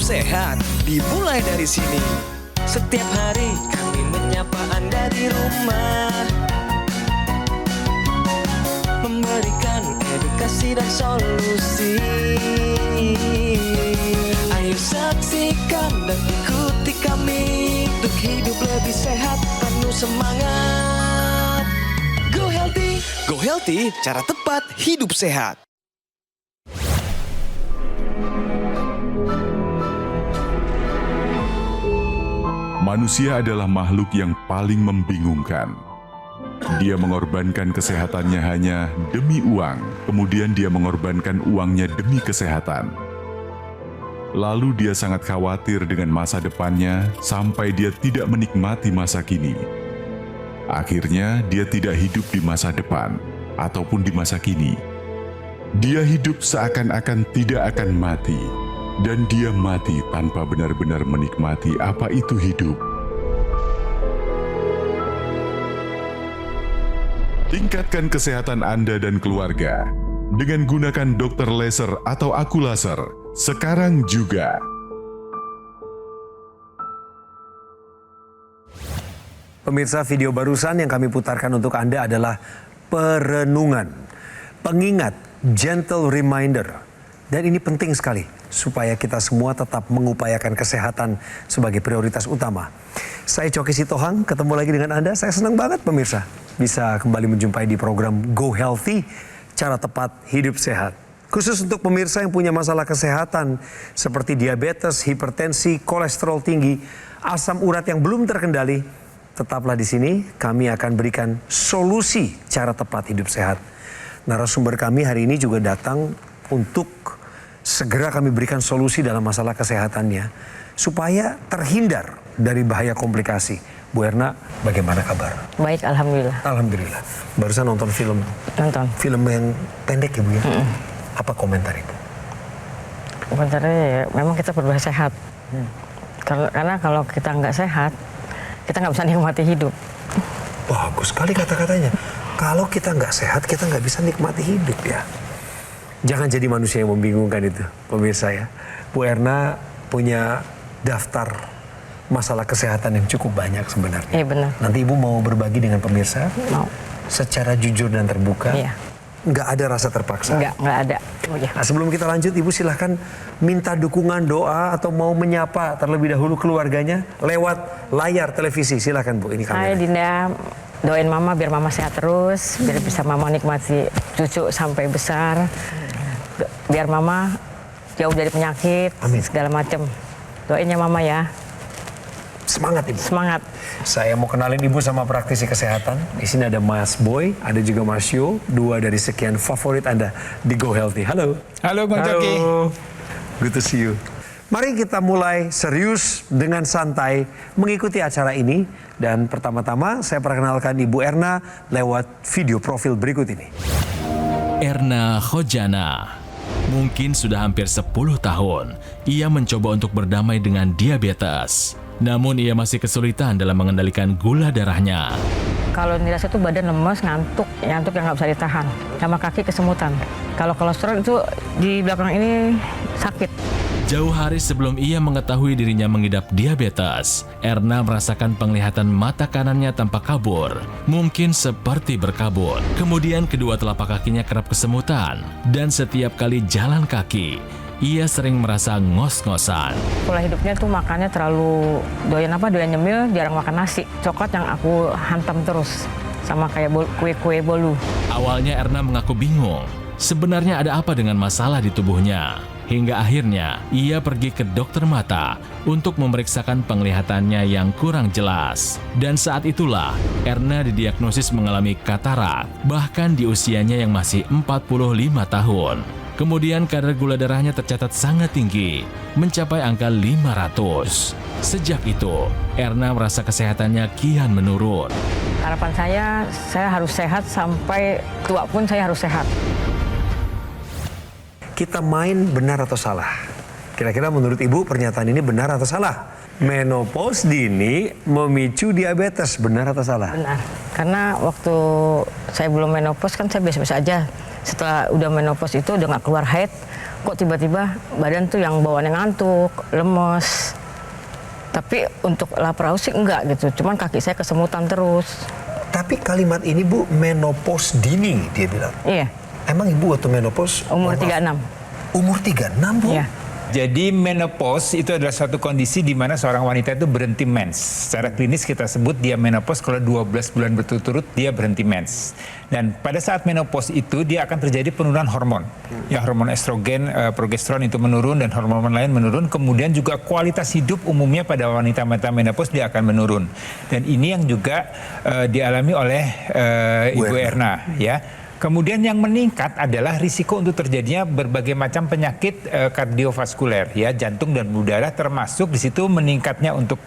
sehat dimulai dari sini. Setiap hari kami menyapa Anda di rumah, memberikan edukasi dan solusi. Ayo saksikan dan ikuti kami untuk hidup lebih sehat, penuh semangat. Go Healthy. Go Healthy, cara tepat hidup sehat. Manusia adalah makhluk yang paling membingungkan. Dia mengorbankan kesehatannya hanya demi uang, kemudian dia mengorbankan uangnya demi kesehatan. Lalu dia sangat khawatir dengan masa depannya sampai dia tidak menikmati masa kini. Akhirnya dia tidak hidup di masa depan ataupun di masa kini. Dia hidup seakan-akan tidak akan mati. Dan dia mati tanpa benar-benar menikmati apa itu hidup. Tingkatkan kesehatan Anda dan keluarga dengan gunakan Dr. Laser atau Aku Laser sekarang juga. Pemirsa, video barusan yang kami putarkan untuk Anda adalah perenungan, pengingat, gentle reminder. Dan ini penting sekali supaya kita semua tetap mengupayakan kesehatan sebagai prioritas utama. Saya Coki Sitohang, ketemu lagi dengan Anda. Saya senang banget pemirsa bisa kembali menjumpai di program Go Healthy, cara tepat hidup sehat. Khusus untuk pemirsa yang punya masalah kesehatan seperti diabetes, hipertensi, kolesterol tinggi, asam urat yang belum terkendali, tetaplah di sini. Kami akan berikan solusi cara tepat hidup sehat. Narasumber kami hari ini juga datang untuk segera kami berikan solusi dalam masalah kesehatannya supaya terhindar dari bahaya komplikasi. Bu Erna, bagaimana kabar? Baik, alhamdulillah. Alhamdulillah. Barusan nonton film. Nonton. Film yang pendek ya Bu ya? Apa komentar Ibu? Komentarnya ya, memang kita perlu sehat. Karena kalau kita nggak sehat, kita nggak bisa nikmati hidup. Bagus sekali kata-katanya. Kalau kita nggak sehat, kita nggak bisa nikmati hidup ya. Jangan jadi manusia yang membingungkan itu, pemirsa ya. Bu Erna punya daftar masalah kesehatan yang cukup banyak sebenarnya. Iya benar. Nanti Ibu mau berbagi dengan pemirsa? Mau. Secara jujur dan terbuka? Iya. Nggak ada rasa terpaksa? Nggak ada. Oh, ya. Nah, sebelum kita lanjut, Ibu silahkan minta dukungan doa atau mau menyapa terlebih dahulu keluarganya lewat layar televisi. Silahkan Bu, ini Hai kamera. Dinda, doain Mama biar Mama sehat terus, biar bisa Mama nikmati cucu sampai besar. Biar Mama jauh dari penyakit, Amin. segala macam. Doain ya Mama ya. Semangat Ibu. Semangat. Saya mau kenalin Ibu sama praktisi kesehatan. Di sini ada Mas Boy, ada juga Mas Yo, dua dari sekian favorit Anda di Go Healthy. Halo. Halo Bang Coki. Good to see you. Mari kita mulai serius dengan santai mengikuti acara ini. Dan pertama-tama saya perkenalkan Ibu Erna lewat video profil berikut ini. Erna Khojana. Mungkin sudah hampir 10 tahun, ia mencoba untuk berdamai dengan diabetes. Namun ia masih kesulitan dalam mengendalikan gula darahnya. Kalau dirasa itu badan lemes, ngantuk yang nggak bisa ditahan, sama kaki kesemutan. Kalau kolesterol itu di belakang ini sakit. Jauh hari sebelum ia mengetahui dirinya mengidap diabetes, Erna merasakan penglihatan mata kanannya tampak kabur, mungkin seperti berkabut. Kemudian kedua telapak kakinya kerap kesemutan, dan setiap kali jalan kaki, ia sering merasa ngos-ngosan. Pola hidupnya tuh makannya terlalu doyan nyemil, jarang makan nasi. Coklat yang aku hantam terus, sama kayak kue-kue bolu. Awalnya Erna mengaku bingung, sebenarnya ada apa dengan masalah di tubuhnya. Hingga akhirnya ia pergi ke dokter mata untuk memeriksakan penglihatannya yang kurang jelas. Dan saat itulah Erna didiagnosis mengalami katarak, bahkan di usianya yang masih 45 tahun. Kemudian kadar gula darahnya tercatat sangat tinggi, mencapai angka 500. Sejak itu, Erna merasa kesehatannya kian menurun. Harapan saya harus sehat sampai tua pun saya harus sehat. Kita main benar atau salah? Kira-kira menurut Ibu pernyataan ini benar atau salah? Menopause dini memicu diabetes, benar atau salah? Benar, karena waktu saya belum menopause kan saya biasa-biasa aja. Setelah udah menopause itu udah nggak keluar haid, kok tiba-tiba badan tuh yang bawaannya ngantuk, lemes. Tapi untuk lapar haus sih enggak gitu, cuman kaki saya kesemutan terus. Tapi kalimat ini Bu, menopause dini dia bilang. Iya, Emang Ibu waktu menopause? umur 36. Umur 36 Bu? Iya. Jadi menopause itu adalah suatu kondisi di mana seorang wanita itu berhenti mens. Secara klinis kita sebut dia menopause kalau 12 bulan berturut-turut dia berhenti mens. Dan pada saat menopause itu dia akan terjadi penurunan hormon. Ya, hormon estrogen, progesteron itu menurun dan hormon lain menurun. Kemudian juga kualitas hidup umumnya pada wanita menopause dia akan menurun. Dan ini yang juga dialami oleh Ibu Erna, ya. Kemudian yang meningkat adalah risiko untuk terjadinya berbagai macam penyakit kardiovaskuler, ya, jantung dan pembuluh darah, termasuk di situ meningkatnya untuk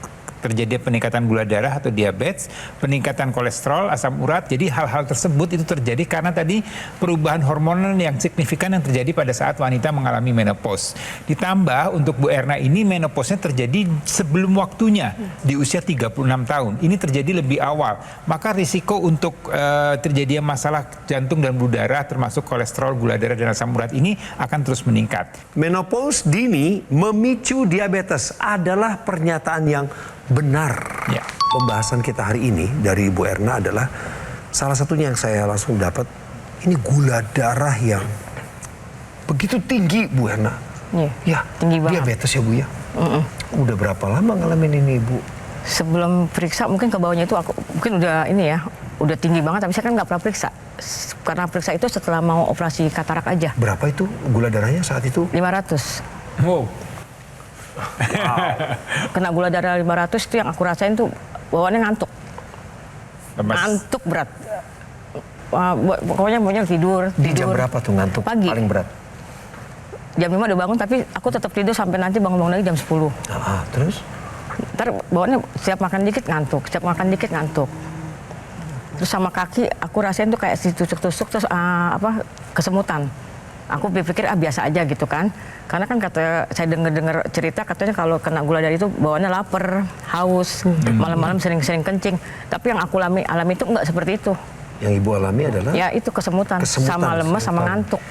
terjadi peningkatan gula darah atau diabetes, peningkatan kolesterol, asam urat. Jadi hal-hal tersebut itu terjadi karena tadi perubahan hormonal yang signifikan yang terjadi pada saat wanita mengalami menopause. Ditambah untuk Bu Erna ini menopause-nya terjadi sebelum waktunya di usia 36 tahun. Ini terjadi lebih awal. Maka risiko untuk terjadinya masalah jantung dan pembuluh darah termasuk kolesterol, gula darah dan asam urat ini akan terus meningkat. Menopause dini memicu diabetes adalah pernyataan yang benar. Ya. Pembahasan kita hari ini dari Ibu Erna adalah salah satunya yang saya langsung dapat, ini gula darah yang begitu tinggi Bu Erna. Iya, Ya, tinggi banget. diabetes ya Bu ya. Udah berapa lama ngalamin ini Bu? Sebelum periksa mungkin ke bawahnya itu aku mungkin udah ini ya, udah tinggi banget, tapi saya kan nggak pernah periksa. Karena periksa itu setelah mau operasi katarak aja. Berapa itu gula darahnya saat itu? 500. Wow. Kena gula darah 500 itu yang aku rasain tuh bawaannya ngantuk. Lemas. Ngantuk berat. Pokoknya maunya tidur. Di jam berapa tuh ngantuk Pagi. paling berat? Jam 5 udah bangun, tapi aku tetap tidur sampai nanti bangun-bangun lagi jam 10. Terus? Ntar bawaannya setiap makan dikit ngantuk, setiap makan dikit ngantuk. Terus sama kaki aku rasain tuh kayak ditusuk-tusuk terus kesemutan. Aku pikir biasa aja gitu kan. Karena kan kata saya dengar cerita katanya kalau kena gula darah itu bawaannya lapar, haus, malam-malam sering-sering kencing. Tapi yang aku alami itu enggak seperti itu. Yang Ibu alami adalah? Ya itu kesemutan sama lemes sama ngantuk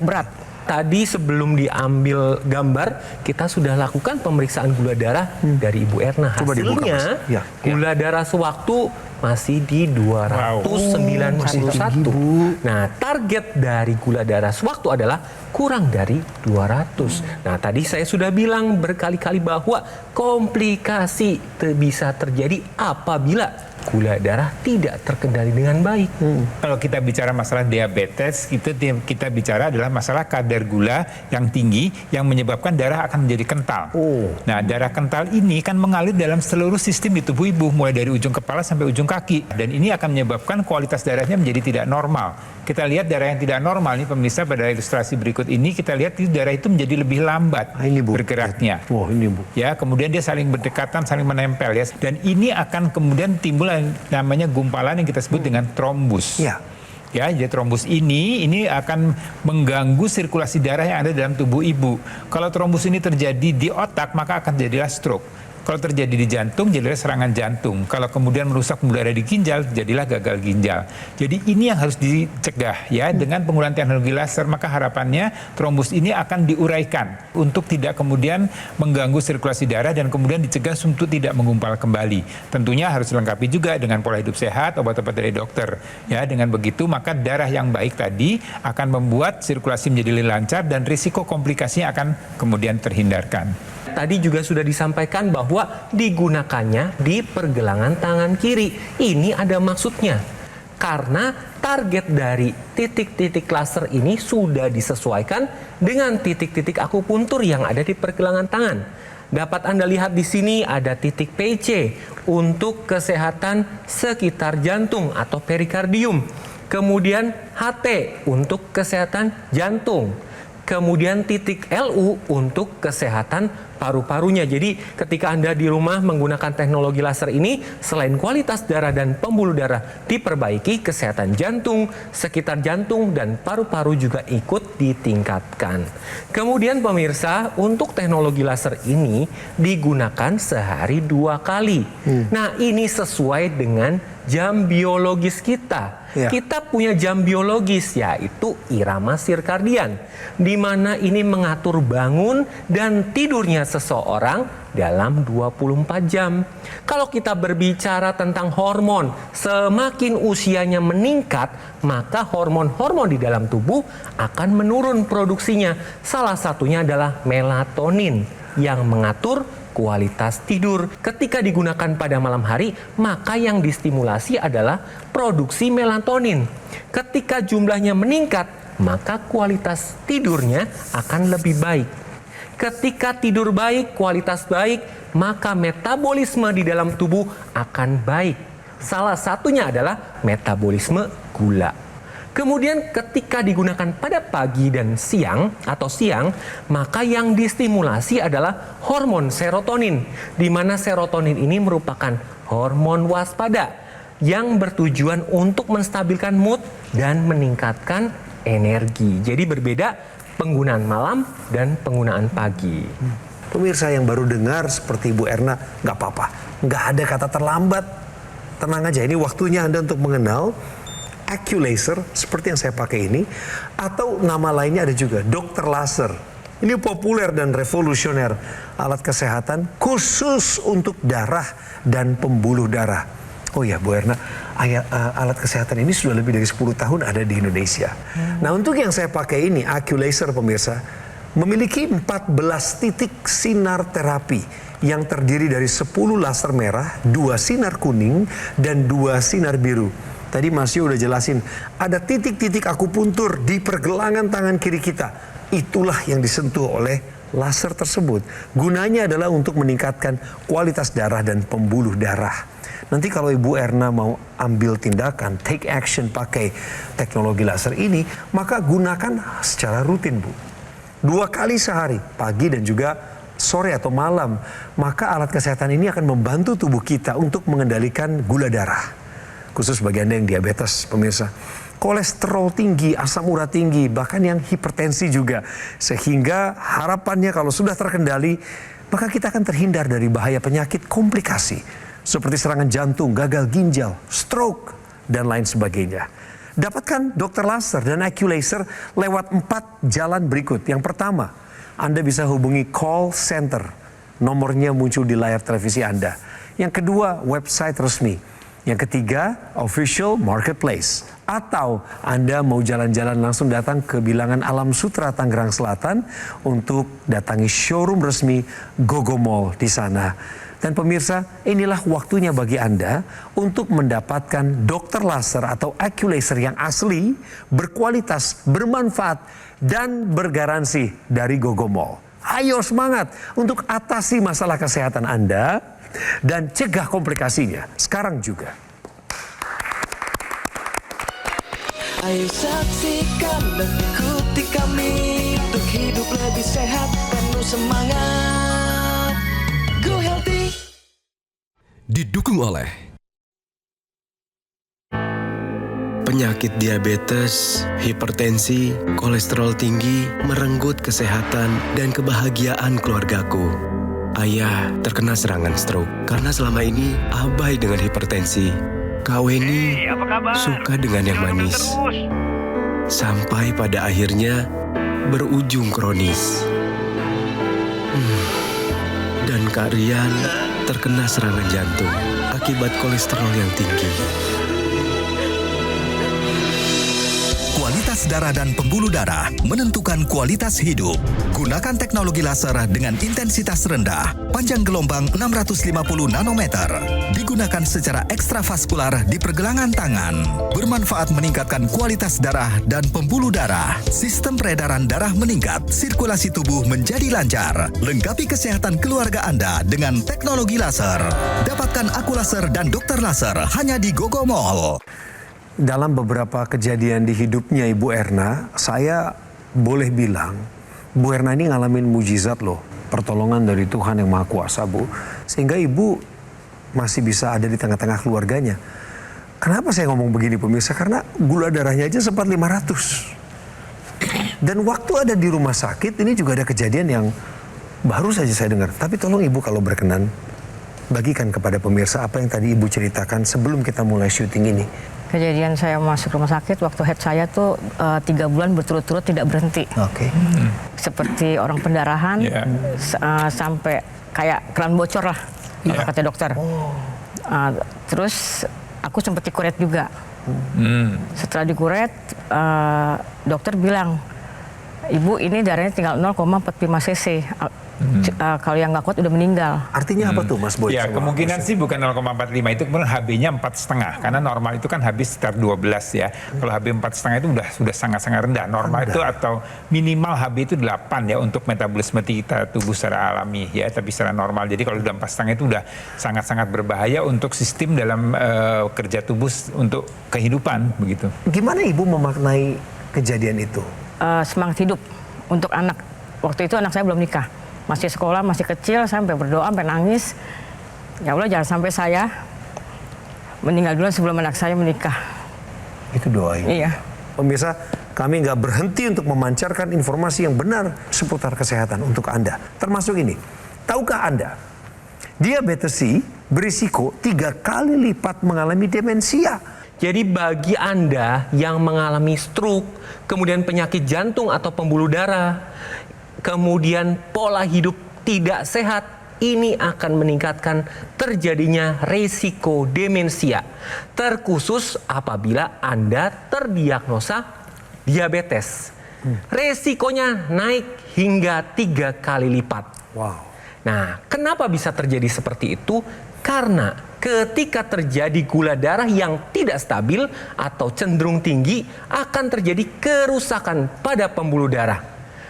berat. Tadi sebelum diambil gambar, kita sudah lakukan pemeriksaan gula darah dari Ibu Erna. Coba dibuka, Hasilnya, Mas. Ya. gula darah sewaktu masih di 291. Nah, target dari gula darah sewaktu adalah kurang dari 200. Nah, tadi saya sudah bilang berkali-kali bahwa komplikasi bisa terjadi apabila gula darah tidak terkendali dengan baik. Kalau kita bicara masalah diabetes, kita bicara adalah masalah kadar gula yang tinggi yang menyebabkan darah akan menjadi kental. Nah, darah kental ini kan mengalir dalam seluruh sistem di tubuh ibu, mulai dari ujung kepala sampai ujung kaki. Dan ini akan menyebabkan kualitas darahnya menjadi tidak normal. Kita lihat darah yang tidak normal, nih pemirsa, pada ilustrasi berikut ini, kita lihat darah itu menjadi lebih lambat ini, Bu. bergeraknya. Wah, ini Bu. Ya, kemudian dia saling berdekatan, saling menempel ya. Dan ini akan kemudian timbul yang namanya gumpalan yang kita sebut dengan trombus. Ya. Ya, jadi trombus ini akan mengganggu sirkulasi darah yang ada dalam tubuh ibu. Kalau trombus ini terjadi di otak, maka akan terjadilah stroke. Kalau terjadi di jantung, jadilah serangan jantung. Kalau kemudian merusak pembuluh darah di ginjal, jadilah gagal ginjal. Jadi ini yang harus dicegah ya dengan penggunaan teknologi laser. Maka harapannya trombus ini akan diuraikan untuk tidak kemudian mengganggu sirkulasi darah dan kemudian dicegah untuk tidak menggumpal kembali. Tentunya harus dilengkapi juga dengan pola hidup sehat, obat-obat dari dokter. Ya, dengan begitu maka darah yang baik tadi akan membuat sirkulasi menjadi lebih lancar dan risiko komplikasinya akan kemudian terhindarkan. Tadi juga sudah disampaikan bahwa digunakannya di pergelangan tangan kiri. Ini ada maksudnya. Karena target dari titik-titik laser ini sudah disesuaikan dengan titik-titik akupuntur yang ada di pergelangan tangan. Dapat Anda lihat di sini ada titik PC untuk kesehatan sekitar jantung atau perikardium. Kemudian HT untuk kesehatan jantung. Kemudian titik LU untuk kesehatan paru-parunya. Jadi ketika Anda di rumah menggunakan teknologi laser ini, selain kualitas darah dan pembuluh darah diperbaiki, kesehatan jantung, sekitar jantung, dan paru-paru juga ikut ditingkatkan. Kemudian pemirsa, untuk teknologi laser ini digunakan sehari 2 kali. Nah, ini sesuai dengan jam biologis kita. Ya. Kita punya jam biologis, yaitu irama sirkadian, di mana ini mengatur bangun dan tidurnya seseorang dalam 24 jam. Kalau kita berbicara tentang hormon, semakin usianya meningkat, maka hormon-hormon di dalam tubuh akan menurun produksinya. Salah satunya adalah melatonin yang mengatur kualitas tidur. Ketika digunakan pada malam hari, maka yang distimulasi adalah produksi melatonin. Ketika jumlahnya meningkat, maka kualitas tidurnya akan lebih baik. Ketika tidur baik, kualitas baik, maka metabolisme di dalam tubuh akan baik. Salah satunya adalah metabolisme gula. Kemudian ketika digunakan pada pagi dan siang atau siang, maka yang distimulasi adalah hormon serotonin, di mana serotonin ini merupakan hormon waspada yang bertujuan untuk menstabilkan mood dan meningkatkan energi. Jadi berbeda penggunaan malam dan penggunaan pagi. Pemirsa yang baru dengar seperti Ibu Erna, nggak apa-apa. Nggak ada kata terlambat. Tenang aja, ini waktunya Anda untuk mengenal Aculaser seperti yang saya pakai ini, atau nama lainnya ada juga Dr. Laser. Ini populer dan revolusioner, alat kesehatan khusus untuk darah dan pembuluh darah. Oh ya Bu Erna, alat kesehatan ini sudah lebih dari 10 tahun ada di Indonesia. Nah, untuk yang saya pakai ini, Aculaser pemirsa, memiliki 14 titik sinar terapi yang terdiri dari 10 laser merah, 2 sinar kuning, dan 2 sinar biru. Tadi Mas Yo udah jelasin, ada titik-titik akupuntur di pergelangan tangan kiri kita. Itulah yang disentuh oleh laser tersebut. Gunanya adalah untuk meningkatkan kualitas darah dan pembuluh darah. Nanti kalau Ibu Erna mau ambil tindakan, take action pakai teknologi laser ini, maka gunakan secara rutin, Bu. 2 kali sehari, pagi dan juga sore atau malam. Maka alat kesehatan ini akan membantu tubuh kita untuk mengendalikan gula darah. Khusus bagi Anda yang diabetes, pemirsa. Kolesterol tinggi, asam urat tinggi, bahkan yang hipertensi juga. Sehingga harapannya kalau sudah terkendali, maka kita akan terhindar dari bahaya penyakit komplikasi. Seperti serangan jantung, gagal ginjal, stroke, dan lain sebagainya. Dapatkan Dr. Laser dan Aculaser lewat 4 jalan berikut. Yang pertama, Anda bisa hubungi call center. Nomornya muncul di layar televisi Anda. Yang kedua, website resmi. Yang ketiga, official marketplace. Atau Anda mau jalan-jalan langsung datang ke Bilangan Alam Sutra Tangerang Selatan untuk datangi showroom resmi Gogo Mall di sana. Dan pemirsa, inilah waktunya bagi Anda untuk mendapatkan Dr. Laser atau Aculaser yang asli, berkualitas, bermanfaat, dan bergaransi dari Gogo Mall. Ayo semangat untuk atasi masalah kesehatan Anda dan cegah komplikasinya sekarang juga. Ayo saksikan dan ikuti kami untuk hidup lebih sehat, penuh semangat. Go Healthy. Didukung oleh penyakit diabetes, hipertensi, kolesterol tinggi, merenggut kesehatan dan kebahagiaan keluargaku. Ayah terkena serangan stroke karena selama ini abai dengan hipertensi. Kak Weni suka dengan yang manis. Sampai pada akhirnya berujung kronis. Dan Kak Rian terkena serangan jantung akibat kolesterol yang tinggi. Kualitas darah dan pembuluh darah menentukan kualitas hidup. Gunakan teknologi laser dengan intensitas rendah, panjang gelombang 650 nanometer. Digunakan secara ekstravaskular di pergelangan tangan. Bermanfaat meningkatkan kualitas darah dan pembuluh darah. Sistem peredaran darah meningkat, sirkulasi tubuh menjadi lancar. Lengkapi kesehatan keluarga Anda dengan teknologi laser. Dapatkan Aculaser dan Dr. Laser hanya di Gogo Mall. Dalam beberapa kejadian di hidupnya Ibu Erna, saya boleh bilang, Bu Erna ini ngalamin mujizat loh. Pertolongan dari Tuhan yang Maha Kuasa, Bu. Sehingga Ibu masih bisa ada di tengah-tengah keluarganya. Kenapa saya ngomong begini pemirsa? Karena gula darahnya aja sempat 500. Dan waktu ada di rumah sakit, ini juga ada kejadian yang baru saja saya dengar. Tapi tolong Ibu kalau berkenan, bagikan kepada pemirsa apa yang tadi Ibu ceritakan sebelum kita mulai syuting ini. Kejadian saya masuk rumah sakit waktu head saya tuh 3 bulan berturut-turut tidak berhenti. Oke. Seperti orang pendarahan sampai kayak keran bocor lah, kata dokter. Terus aku sempat dikuret juga. Setelah dikuret, dokter bilang, Ibu ini darahnya tinggal 0,45 cc. Kalau yang nggak kuat udah meninggal. Artinya apa tuh Mas Boy? Ya, kemungkinan sih bukan 0,45, itu kemudian HB-nya 4,5 karena normal itu kan HB sekitar 12 ya. Kalau HB 4,5 itu sudah sangat-sangat rendah. Normal itu atau minimal HB itu 8 ya untuk metabolisme kita tubuh secara alami ya, tapi secara normal. Jadi kalau udah 4,5 itu udah sangat-sangat berbahaya untuk sistem dalam kerja tubuh untuk kehidupan begitu. Gimana Ibu memaknai kejadian itu? Semangat hidup untuk anak. Waktu itu anak saya belum nikah. Masih sekolah, masih kecil, sampai berdoa, sampai nangis. Ya Allah, jangan sampai saya meninggal duluan sebelum anak saya menikah. Itu doain. Iya. Pemirsa, kami nggak berhenti untuk memancarkan informasi yang benar seputar kesehatan untuk Anda. Termasuk ini, tahukah Anda, diabetes C berisiko 3 kali lipat mengalami demensia. Jadi bagi Anda yang mengalami stroke, kemudian penyakit jantung atau pembuluh darah, kemudian pola hidup tidak sehat, ini akan meningkatkan terjadinya resiko demensia. Terkhusus apabila Anda terdiagnosa diabetes. Resikonya naik hingga 3 kali lipat. Wow. Nah, kenapa bisa terjadi seperti itu? Karena ketika terjadi gula darah yang tidak stabil atau cenderung tinggi, akan terjadi kerusakan pada pembuluh darah.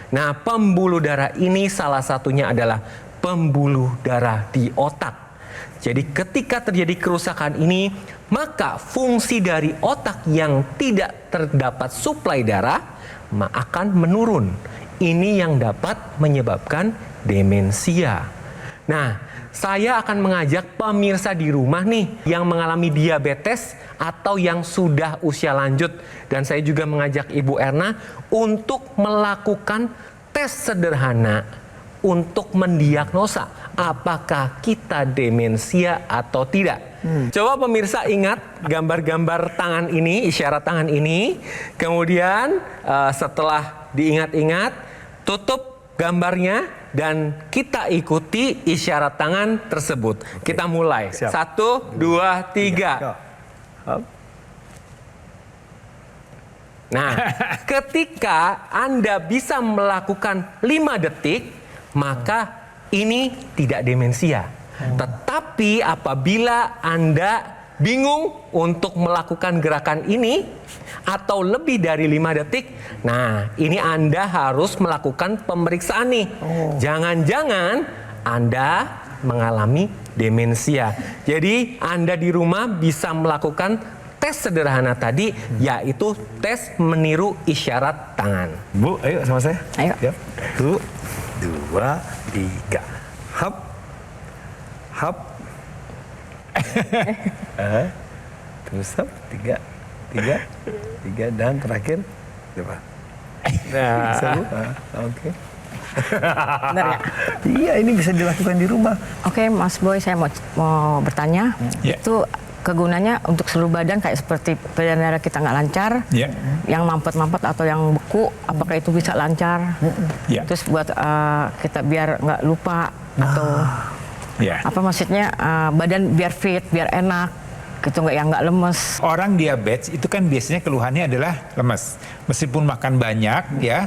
Nah, pembuluh darah ini salah satunya adalah pembuluh darah di otak. Jadi ketika terjadi kerusakan ini, maka fungsi dari otak yang tidak terdapat suplai darah akan menurun. Ini yang dapat menyebabkan demensia. Nah, saya akan mengajak pemirsa di rumah nih yang mengalami diabetes atau yang sudah usia lanjut. Dan saya juga mengajak Ibu Erna untuk melakukan tes sederhana untuk mendiagnosa apakah kita demensia atau tidak. Coba pemirsa ingat gambar-gambar tangan ini, isyarat tangan ini. Kemudian setelah diingat-ingat, tutup gambarnya dan kita ikuti isyarat tangan tersebut. Kita mulai. 1, 2, 3. Nah, ketika Anda bisa melakukan 5 detik, maka ini tidak demensia. Tetapi apabila Anda bingung untuk melakukan gerakan ini atau lebih dari 5 detik, nah ini Anda harus melakukan pemeriksaan nih. Jangan-jangan Anda mengalami demensia. Jadi Anda di rumah bisa melakukan tes sederhana tadi, yaitu tes meniru isyarat tangan. Bu, ayo sama saya. Ayo. Yap. 1, 2, 3. Hap. Hap. Terus hap. 3, 3 dan terakhir. Coba. Nah, bisa Bu? Oke. Benar ya? Iya, ini bisa dilakukan di rumah. Oke, Mas Boy, saya mau bertanya. Itu kegunaannya untuk seluruh badan kayak seperti peredaran darah kita nggak lancar, yang mampet-mampet atau yang beku, apakah itu bisa lancar? Terus buat kita biar nggak lupa atau apa maksudnya badan biar fit, biar enak. Gitu nggak lemes. Orang diabetes itu kan biasanya keluhannya adalah lemes. Meskipun makan banyak ya,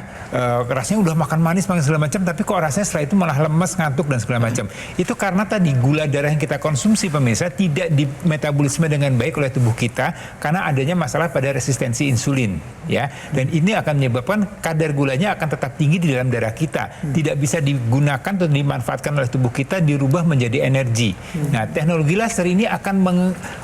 rasanya udah makan manis, makan segala macam, tapi kok rasanya setelah itu malah lemes, ngantuk dan segala macam. Itu karena tadi gula darah yang kita konsumsi pemirsa tidak dimetabolisme dengan baik oleh tubuh kita karena adanya masalah pada resistensi insulin ya. Dan ini akan menyebabkan kadar gulanya akan tetap tinggi di dalam darah kita. Tidak bisa digunakan atau dimanfaatkan oleh tubuh kita dirubah menjadi energi. Nah, teknologi laser ini akan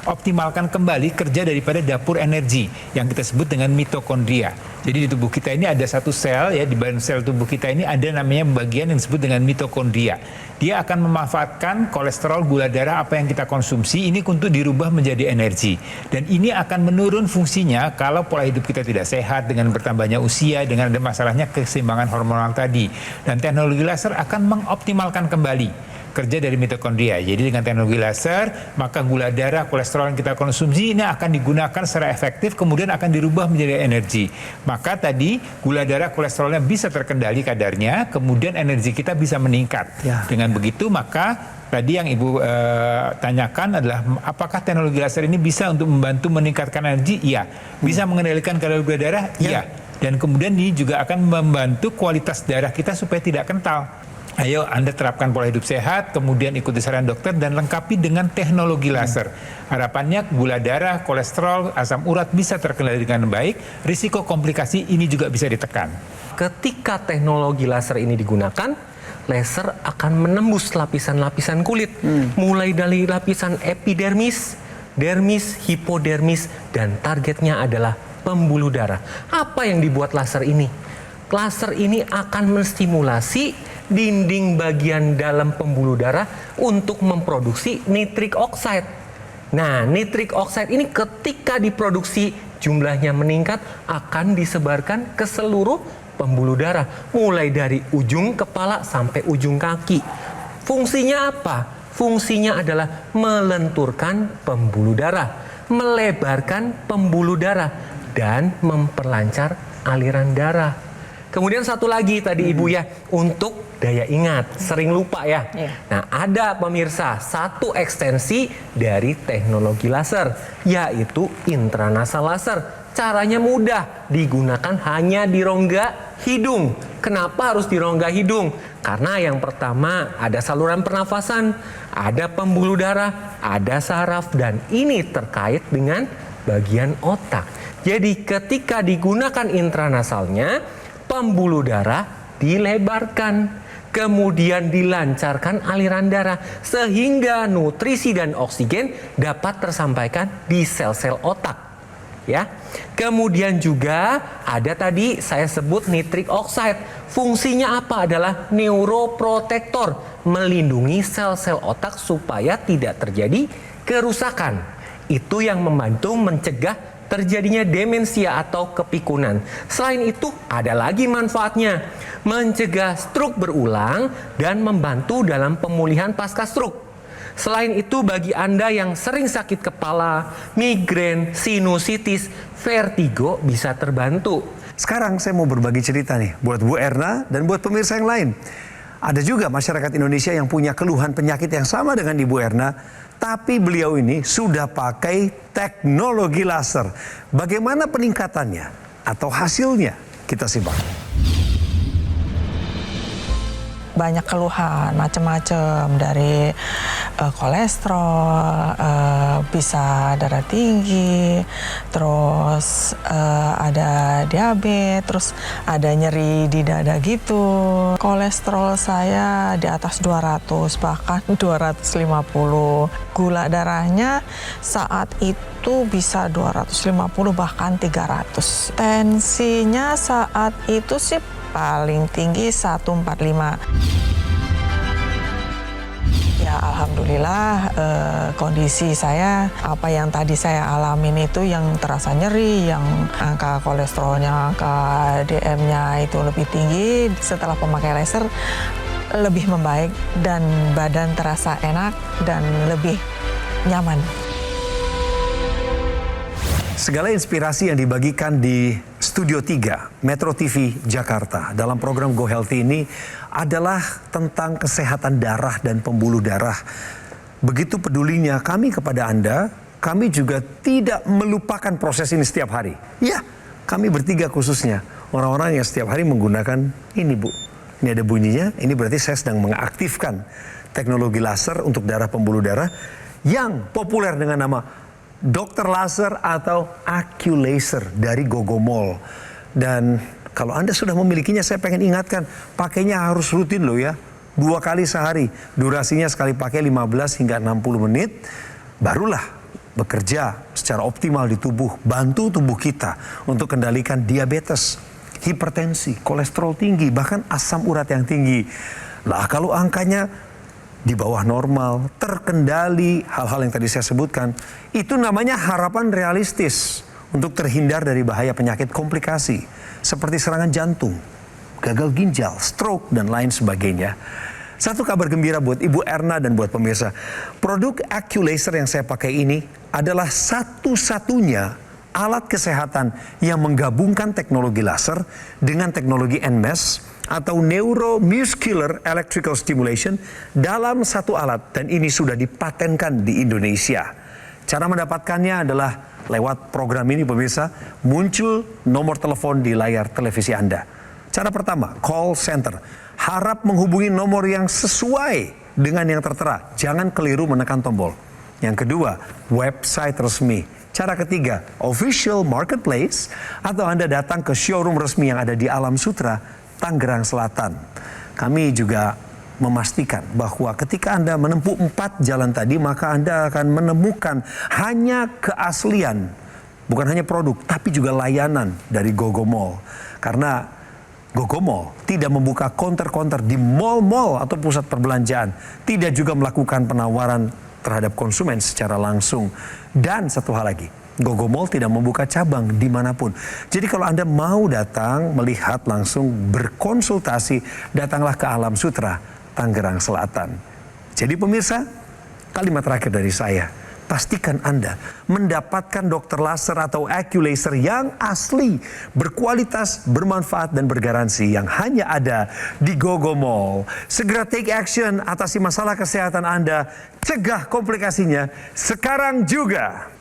optimalkan kembali kerja daripada dapur energi yang kita sebut dengan mitokondria. Jadi di tubuh kita ini ada satu sel ya, di badan sel tubuh kita ini ada namanya bagian yang disebut dengan mitokondria. Dia akan memanfaatkan kolesterol, gula darah apa yang kita konsumsi ini untuk dirubah menjadi energi. Dan ini akan menurun fungsinya kalau pola hidup kita tidak sehat dengan bertambahnya usia, dengan ada masalahnya keseimbangan hormonal tadi. Dan teknologi laser akan mengoptimalkan kembali kerja dari mitokondria. Jadi dengan teknologi laser, maka gula darah, kolesterol yang kita konsumsi ini akan digunakan secara efektif, kemudian akan dirubah menjadi energi. Maka tadi gula darah, kolesterolnya bisa terkendali kadarnya, kemudian energi kita bisa meningkat. Dengan begitu maka tadi yang Ibu tanyakan adalah apakah teknologi laser ini bisa untuk membantu meningkatkan energi? Iya. Bisa mengendalikan kadar gula darah? Iya. Dan kemudian ini juga akan membantu kualitas darah kita supaya tidak kental. Ayo Anda terapkan pola hidup sehat, kemudian ikuti saran dokter dan lengkapi dengan teknologi laser. Harapannya gula darah, kolesterol, asam urat bisa terkendali dengan baik, risiko komplikasi ini juga bisa ditekan. Ketika teknologi laser ini digunakan, laser akan menembus lapisan-lapisan kulit, mulai dari lapisan epidermis, dermis, hipodermis, dan targetnya adalah pembuluh darah. Apa yang dibuat laser ini? Laser ini akan menstimulasi dinding bagian dalam pembuluh darah untuk memproduksi nitric oxide. Nah, nitric oxide ini ketika diproduksi jumlahnya meningkat akan disebarkan ke seluruh pembuluh darah, mulai dari ujung kepala sampai ujung kaki. Fungsinya apa? Fungsinya adalah melenturkan pembuluh darah, melebarkan pembuluh darah, dan memperlancar aliran darah. Kemudian satu lagi tadi Ibu ya, untuk daya ingat, sering lupa ya. Nah, ada pemirsa satu ekstensi dari teknologi laser, yaitu intranasal laser. Caranya mudah, digunakan hanya di rongga hidung. Kenapa harus di rongga hidung? Karena yang pertama ada saluran pernafasan, ada pembuluh darah, ada saraf, dan ini terkait dengan bagian otak. Jadi ketika digunakan intranasalnya, pembuluh darah dilebarkan, kemudian dilancarkan aliran darah sehingga nutrisi dan oksigen dapat tersampaikan di sel-sel otak. Ya. Kemudian juga ada tadi saya sebut nitric oxide. Fungsinya apa? Adalah neuroprotektor, melindungi sel-sel otak supaya tidak terjadi kerusakan. Itu yang membantu mencegah terjadinya demensia atau kepikunan. Selain itu, ada lagi manfaatnya. Mencegah stroke berulang dan membantu dalam pemulihan pasca stroke. Selain itu, bagi Anda yang sering sakit kepala, migrain, sinusitis, vertigo bisa terbantu. Sekarang saya mau berbagi cerita nih buat Bu Erna dan buat pemirsa yang lain. Ada juga masyarakat Indonesia yang punya keluhan penyakit yang sama dengan Ibu Erna, tapi beliau ini sudah pakai teknologi laser. Bagaimana peningkatannya atau hasilnya? Kita simak. Banyak keluhan macam-macam, dari kolesterol, bisa darah tinggi, terus ada diabetes, terus ada nyeri di dada gitu. Kolesterol saya di atas 200, bahkan 250. Gula darahnya saat itu bisa 250 bahkan 300. Tensinya saat itu sih paling tinggi 145. Ya alhamdulillah kondisi saya, apa yang tadi saya alamin itu yang terasa nyeri, yang angka kolesterolnya, angka DM-nya itu lebih tinggi. Setelah pemakai laser lebih membaik dan badan terasa enak dan lebih nyaman. Segala inspirasi yang dibagikan di Studio 3 Metro TV Jakarta dalam program Go Healthy ini adalah tentang kesehatan darah dan pembuluh darah. Begitu pedulinya kami kepada Anda, kami juga tidak melupakan proses ini setiap hari. Ya, kami bertiga khususnya, orang-orang yang setiap hari menggunakan ini Bu. Ini ada bunyinya, ini berarti saya sedang mengaktifkan teknologi laser untuk darah pembuluh darah yang populer dengan nama Dokter Laser atau Accu-Laser dari Gogomol. Dan kalau Anda sudah memilikinya, saya pengen ingatkan, pakainya harus rutin loh ya. 2 kali sehari, durasinya sekali pakai 15 hingga 60 menit, barulah bekerja secara optimal di tubuh, bantu tubuh kita untuk kendalikan diabetes, hipertensi, kolesterol tinggi, bahkan asam urat yang tinggi. Lah kalau angkanya di bawah normal, terkendali, hal-hal yang tadi saya sebutkan, itu namanya harapan realistis untuk terhindar dari bahaya penyakit komplikasi seperti serangan jantung, gagal ginjal, stroke, dan lain sebagainya. Satu kabar gembira buat Ibu Erna dan buat pemirsa. Produk AccuLaser yang saya pakai ini adalah satu-satunya alat kesehatan yang menggabungkan teknologi laser dengan teknologi NMES atau Neuromuscular Electrical Stimulation dalam satu alat, dan ini sudah dipatenkan di Indonesia. Cara mendapatkannya adalah lewat program ini pemirsa, muncul nomor telepon di layar televisi Anda. Cara pertama, call center. Harap menghubungi nomor yang sesuai dengan yang tertera. Jangan keliru menekan tombol. Yang kedua, website resmi. Cara ketiga, official marketplace, atau Anda datang ke showroom resmi yang ada di Alam Sutra, Tangerang Selatan. Kami juga memastikan bahwa ketika Anda menempuh 4 jalan tadi, maka Anda akan menemukan hanya keaslian, bukan hanya produk, tapi juga layanan dari Gogo Mall. Karena Gogo Mall tidak membuka counter-counter di mall-mall atau pusat perbelanjaan, tidak juga melakukan penawaran terhadap konsumen secara langsung. Dan satu hal lagi, Gogo Mall tidak membuka cabang dimanapun. Jadi kalau Anda mau datang, melihat langsung, berkonsultasi, datanglah ke Alam Sutra, Tangerang Selatan. Jadi pemirsa, kalimat terakhir dari saya, pastikan Anda mendapatkan dokter laser atau AccuLaser yang asli, berkualitas, bermanfaat, dan bergaransi yang hanya ada di Gogo Mall. Segera take action atasi masalah kesehatan Anda, cegah komplikasinya sekarang juga.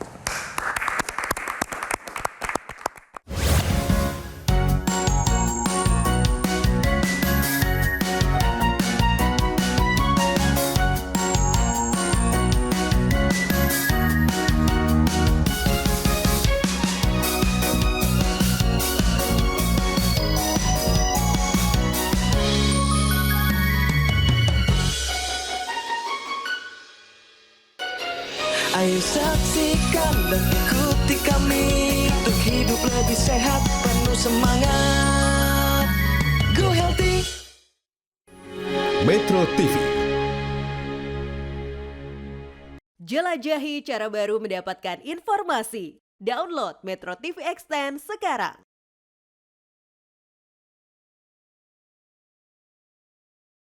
Ayo saksikan dan ikuti kami untuk hidup lebih sehat, penuh semangat. Go Healthy. Metro TV. Jelajahi cara baru mendapatkan informasi. Download Metro TV Extend sekarang.